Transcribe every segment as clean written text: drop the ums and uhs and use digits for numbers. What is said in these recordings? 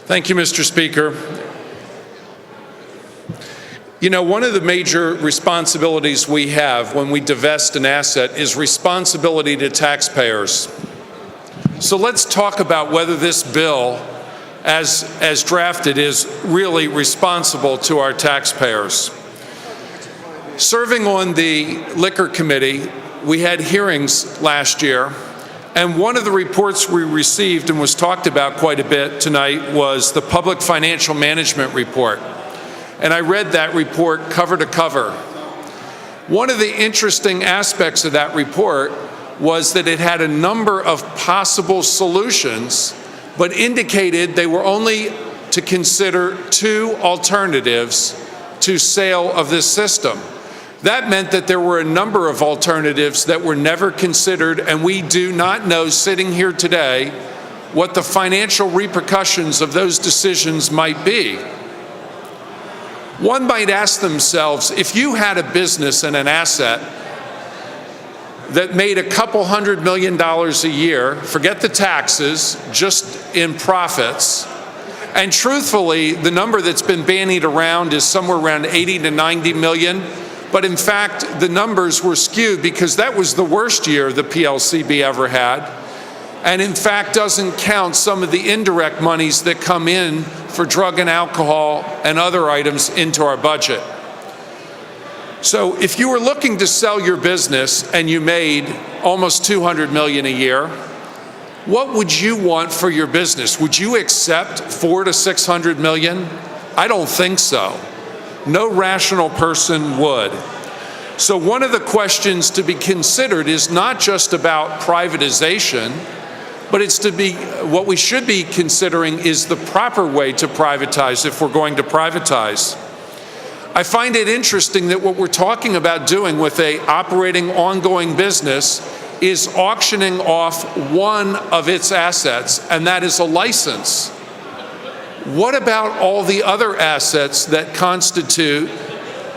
Thank you, Mr. Speaker. You know, one of the major responsibilities we have when we divest an asset is responsibility to taxpayers. So let's talk about whether this bill, as drafted, is really responsible to our taxpayers. Serving on the Liquor Committee, we had hearings last year, and one of the reports we received and was talked about quite a bit tonight was the Public Financial Management Report. And I read that report cover to cover. One of the interesting aspects of that report was that it had a number of possible solutions, but indicated they were only to consider two alternatives to sale of this system. That meant that there were a number of alternatives that were never considered, and we do not know, sitting here today, what the financial repercussions of those decisions might be. One might ask themselves, if you had a business and an asset that made a couple $100 million a year, forget the taxes, just in profits, and truthfully, the number that's been bandied around is somewhere around 80 to 90 million. But in fact, the numbers were skewed because that was the worst year the PLCB ever had, and in fact doesn't count some of the indirect monies that come in for drug and alcohol and other items into our budget. So if you were looking to sell your business and you made almost 200 million a year, what would you want for your business? Would you accept 400 to 600 million? I don't think so. No rational person would. So one of the questions to be considered is not just about privatization, but it's to be, what we should be considering is the proper way to privatize if we're going to privatize. I find it interesting that what we're talking about doing with an operating ongoing business is auctioning off one of its assets, and that is a license. What about all the other assets that constitute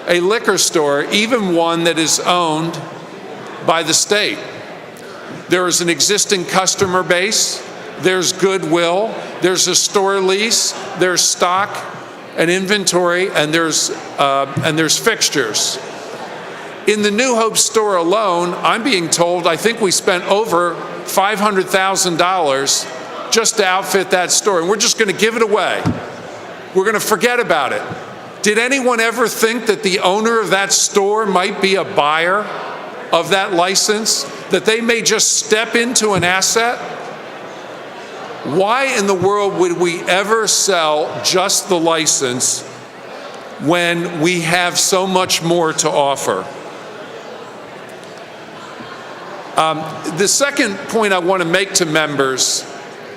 a liquor store, even one that is owned by the state? There is an existing customer base, there's goodwill, there's a store lease, there's stock and inventory, and there's fixtures. In the New Hope store alone, I'm being told, I think we spent over $500,000 just to outfit that store, and we're just going to give it away. We're going to forget about it. Did anyone ever think that the owner of that store might be a buyer of that license, that they may just step into an asset? Why in the world would we ever sell just the license when we have so much more to offer? The second point I want to make to members,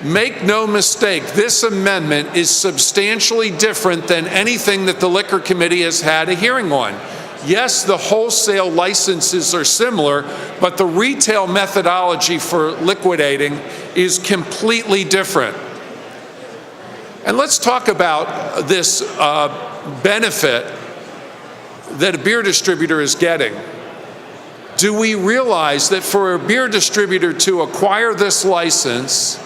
make no mistake, this amendment is substantially different than anything that the Liquor Committee has had a hearing on. Yes, the wholesale licenses are similar, but the retail methodology for liquidating is completely different. And let's talk about this benefit that a beer distributor is getting. Do we realize that for a beer distributor to acquire this license,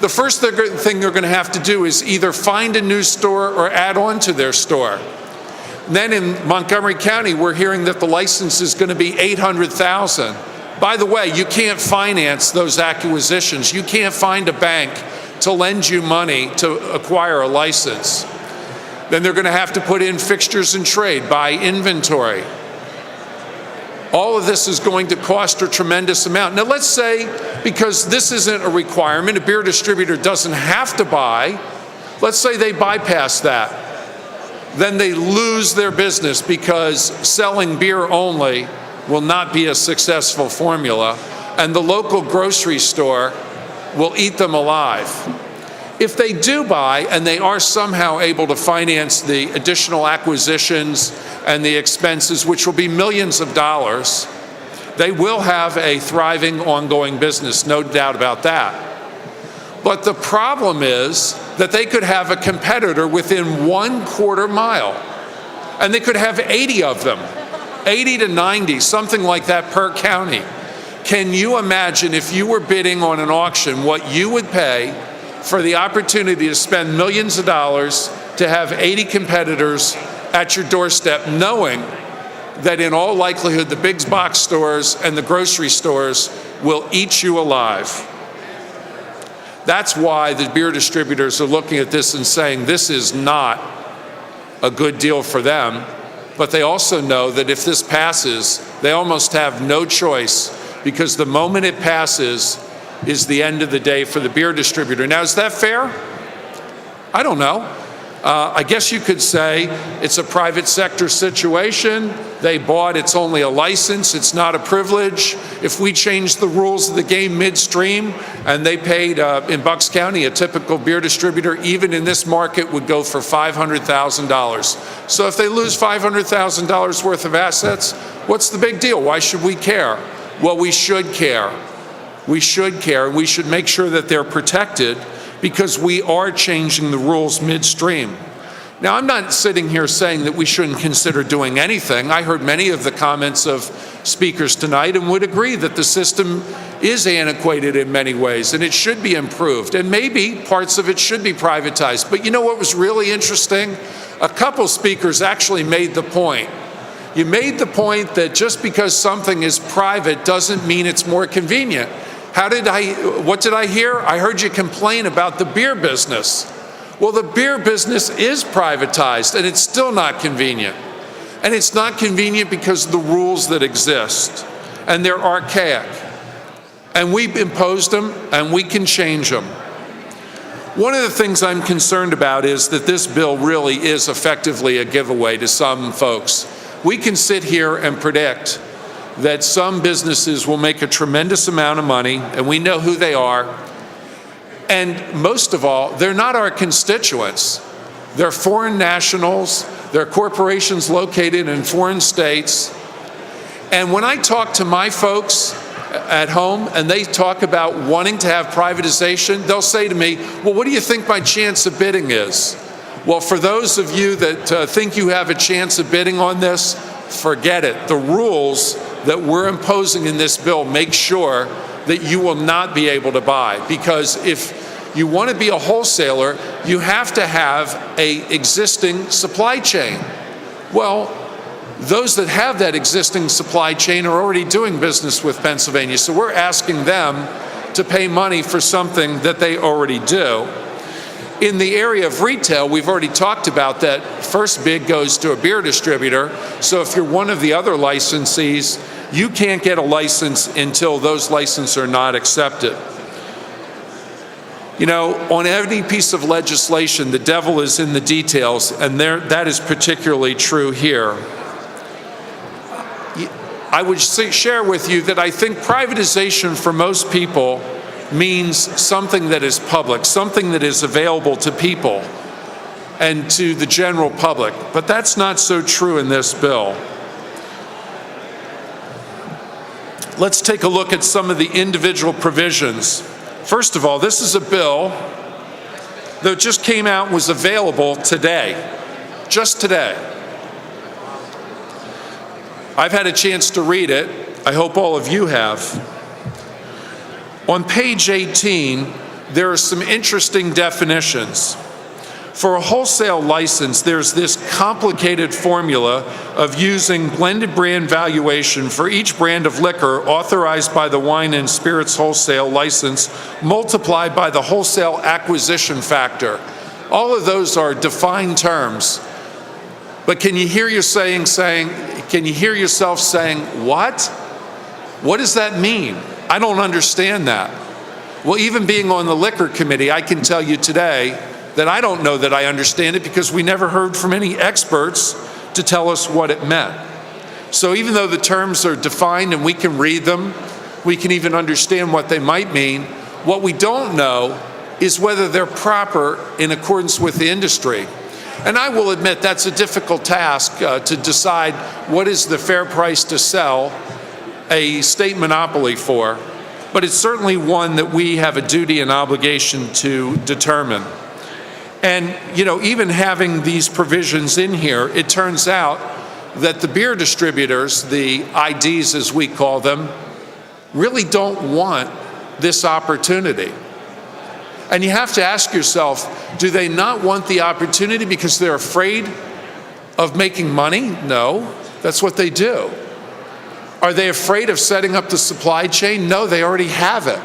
the first thing they're going to have to do is either find a new store or add on to their store? Then in Montgomery County, we're hearing that the license is going to be $800,000. By the way, you can't finance those acquisitions. You can't find a bank to lend you money to acquire a license. Then they're going to have to put in fixtures and trade, buy inventory. All of this is going to cost a tremendous amount. Now let's say, because this isn't a requirement, a beer distributor doesn't have to buy, let's say they bypass that. Then they lose their business because selling beer only will not be a successful formula, and the local grocery store will eat them alive. If they do buy and they are somehow able to finance the additional acquisitions and the expenses, which will be millions of dollars, they will have a thriving ongoing business, no doubt about that. But the problem is that they could have a competitor within 1/4 mile, and they could have 80 of them, 80 to 90, something like that per county. Can you imagine if you were bidding on an auction what you would pay for the opportunity to spend millions of dollars to have 80 competitors at your doorstep, knowing that in all likelihood the big box stores and the grocery stores will eat you alive. That's why the beer distributors are looking at this and saying this is not a good deal for them. But they also know that if this passes, they almost have no choice, because the moment it passes is the end of the day for the beer distributor. Now, is that fair? I don't know. I guess you could say it's a private sector situation. They bought, it's only a license, it's not a privilege. If we changed the rules of the game midstream and they paid, in Bucks County, a typical beer distributor, even in this market, would go for $500,000. So if they lose $500,000 worth of assets, what's the big deal? Why should we care? Well, we should care. We should care, and we should make sure that they're protected, because we are changing the rules midstream. Now, I'm not sitting here saying that we shouldn't consider doing anything. I heard many of the comments of speakers tonight and would agree that the system is antiquated in many ways and it should be improved, and maybe parts of it should be privatized. But you know what was really interesting? A couple speakers actually made the point. You made the point that just because something is private doesn't mean it's more convenient. What did I hear? I heard you complain about the beer business. Well, the beer business is privatized, and it's still not convenient. And it's not convenient because of the rules that exist, and they're archaic. And we've imposed them, and we can change them. One of the things I'm concerned about is that this bill really is effectively a giveaway to some folks. We can sit here and predict that some businesses will make a tremendous amount of money, and we know who they are. And most of all, they're not our constituents. They're foreign nationals. They're corporations located in foreign states. And when I talk to my folks at home and they talk about wanting to have privatization, they'll say to me, well, what do you think my chance of bidding is? Well, for those of you that think you have a chance of bidding on this, forget it. The rules that we're imposing in this bill make sure that you will not be able to buy, because if you want to be a wholesaler, you have to have an existing supply chain. Well, those that have that existing supply chain are already doing business with Pennsylvania, so we're asking them to pay money for something that they already do. In the area of retail, we've already talked about that first bid goes to a beer distributor. So if you're one of the other licensees, you can't get a license until those licenses are not accepted. You know, on any piece of legislation, the devil is in the details, and that is particularly true here. I would share with you that I think privatization for most people means something that is public, something that is available to people and to the general public. But that's not so true in this bill. Let's take a look at some of the individual provisions. First of all, this is a bill that just came out and was available today, just today. I've had a chance to read it. I hope all of you have. On page 18, there are some interesting definitions. For a wholesale license, there's this complicated formula of using blended brand valuation for each brand of liquor authorized by the wine and spirits wholesale license, multiplied by the wholesale acquisition factor. All of those are defined terms. But can you hear yourself saying, what? What does that mean? I don't understand that. Well, even being on the liquor committee, I can tell you today that I don't know that I understand it, because we never heard from any experts to tell us what it meant. So even though the terms are defined and we can read them, we can even understand what they might mean, what we don't know is whether they're proper in accordance with the industry. And I will admit that's a difficult task to decide what is the fair price to sell a state monopoly for, but it's certainly one that we have a duty and obligation to determine. And, you know, even having these provisions in here, it turns out that the beer distributors, the IDs as we call them, really don't want this opportunity. And you have to ask yourself, do they not want the opportunity because they're afraid of making money? No, that's what they do. Are they afraid of setting up the supply chain? No, they already have it.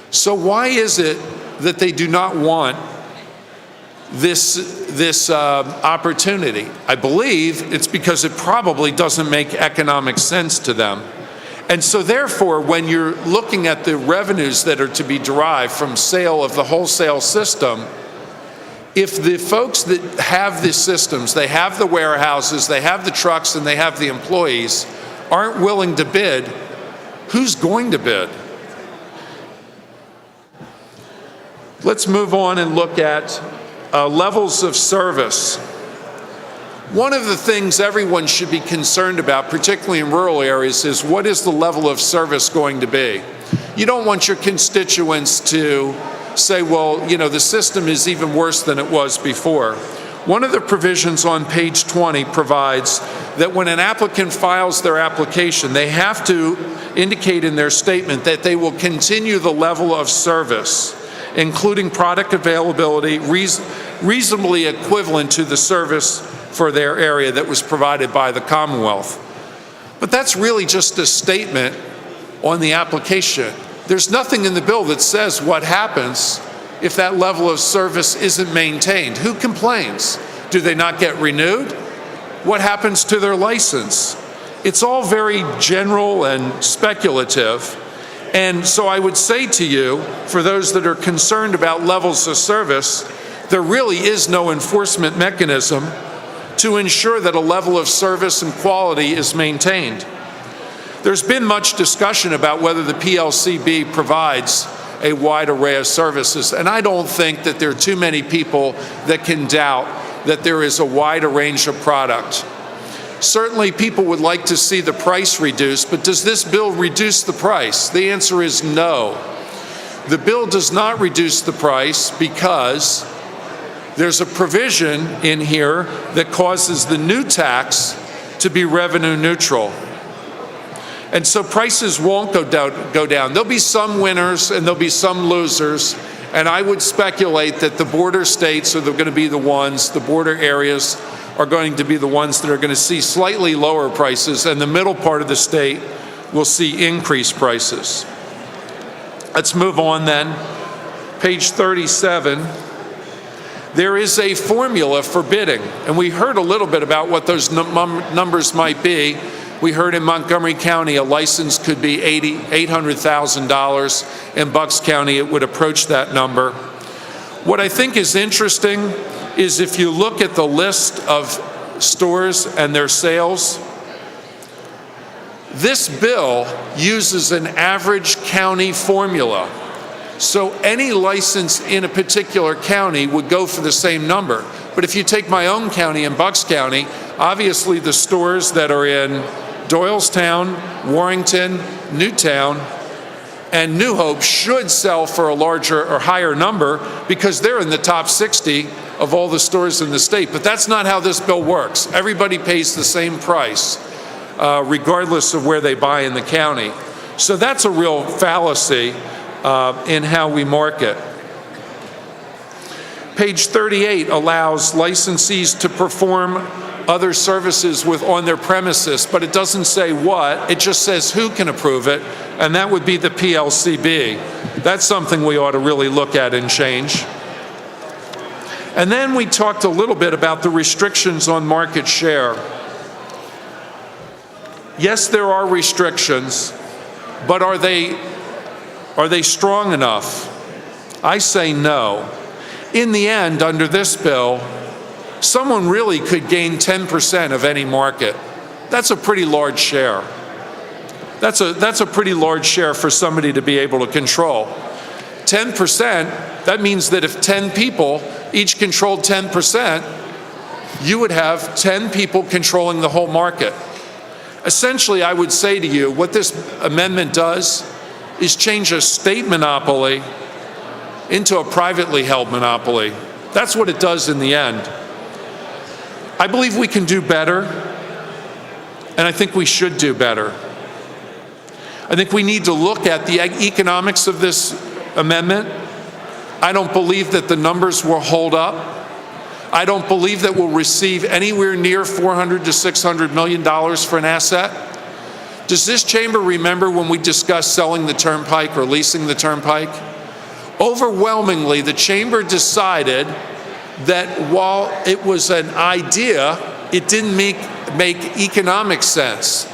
So why is it that they do not want this opportunity? I believe it's because it probably doesn't make economic sense to them. And so therefore, when you're looking at the revenues that are to be derived from sale of the wholesale system, if the folks that have the systems, they have the warehouses, they have the trucks, and they have the employees, aren't willing to bid, who's going to bid? Let's move on and look at levels of service. One of the things everyone should be concerned about, particularly in rural areas, is what is the level of service going to be? You don't want your constituents to say, well, you know, the system is even worse than it was before. One of the provisions on page 20 provides that when an applicant files their application, they have to indicate in their statement that they will continue the level of service, including product availability, reasonably equivalent to the service for their area that was provided by the Commonwealth. But that's really just a statement on the application. There's nothing in the bill that says what happens if that level of service isn't maintained. Who complains? Do they not get renewed? What happens to their license? It's all very general and speculative. And so I would say to you, for those that are concerned about levels of service, there really is no enforcement mechanism to ensure that a level of service and quality is maintained. There's been much discussion about whether the PLCB provides a wide array of services, and I don't think that there are too many people that can doubt that there is a wider range of product. Certainly people would like to see the price reduced, but does this bill reduce the price? The answer is no. The bill does not reduce the price because there's a provision in here that causes the new tax to be revenue neutral. And so prices won't go down. There'll be some winners and there'll be some losers. And I would speculate that the border states are going to be the ones, the border areas are going to be the ones that are going to see slightly lower prices, and the middle part of the state will see increased prices. Let's move on then. Page 37. There is a formula for bidding, and we heard a little bit about what those numbers might be. We heard in Montgomery County a license could be $800,000. In Bucks County, it would approach that number. What I think is interesting is if you look at the list of stores and their sales, this bill uses an average county formula. So any license in a particular county would go for the same number. But if you take my own county in Bucks County, obviously the stores that are in Doylestown, Warrington, Newtown, and New Hope should sell for a larger or higher number because they're in the top 60 of all the stores in the state. But that's not how this bill works. Everybody pays the same price, regardless of where they buy in the county. So that's a real fallacy in how we market. Page 38 allows licensees to perform other services on their premises, but it doesn't say what, it just says who can approve it, and that would be the PLCB. That's something we ought to really look at and change. And then we talked a little bit about the restrictions on market share. Yes, there are restrictions, but are they strong enough? I say no. In the end, under this bill, someone really could gain 10% of any market. That's a pretty large share. That's a pretty large share for somebody to be able to control. 10%, that means that if 10 people each controlled 10%, you would have 10 people controlling the whole market. Essentially, I would say to you, what this amendment does is change a state monopoly into a privately held monopoly. That's what it does in the end. I believe we can do better, and I think we should do better. I think we need to look at the economics of this amendment. I don't believe that the numbers will hold up. I don't believe that we'll receive anywhere near $400 to $600 million for an asset. Does this chamber remember when we discussed selling the turnpike or leasing the turnpike? Overwhelmingly, the chamber decided that while it was an idea, it didn't make economic sense.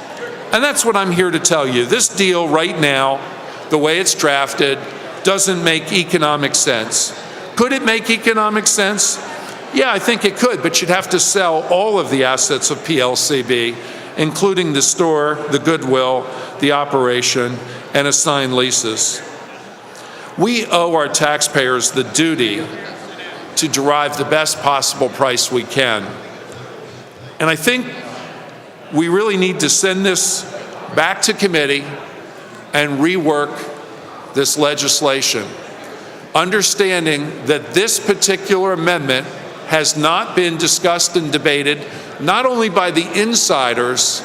And that's what I'm here to tell you. This deal right now, the way it's drafted, doesn't make economic sense. Could it make economic sense? Yeah, I think it could, but you'd have to sell all of the assets of PLCB, including the store, the goodwill, the operation, and assign leases. We owe our taxpayers the duty to derive the best possible price we can. And I think we really need to send this back to committee and rework this legislation, understanding that this particular amendment has not been discussed and debated, not only by the insiders,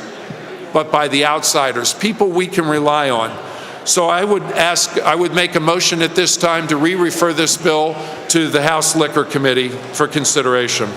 but by the outsiders, people we can rely on. So I would make a motion at this time to re-refer this bill to the House Liquor Committee for consideration.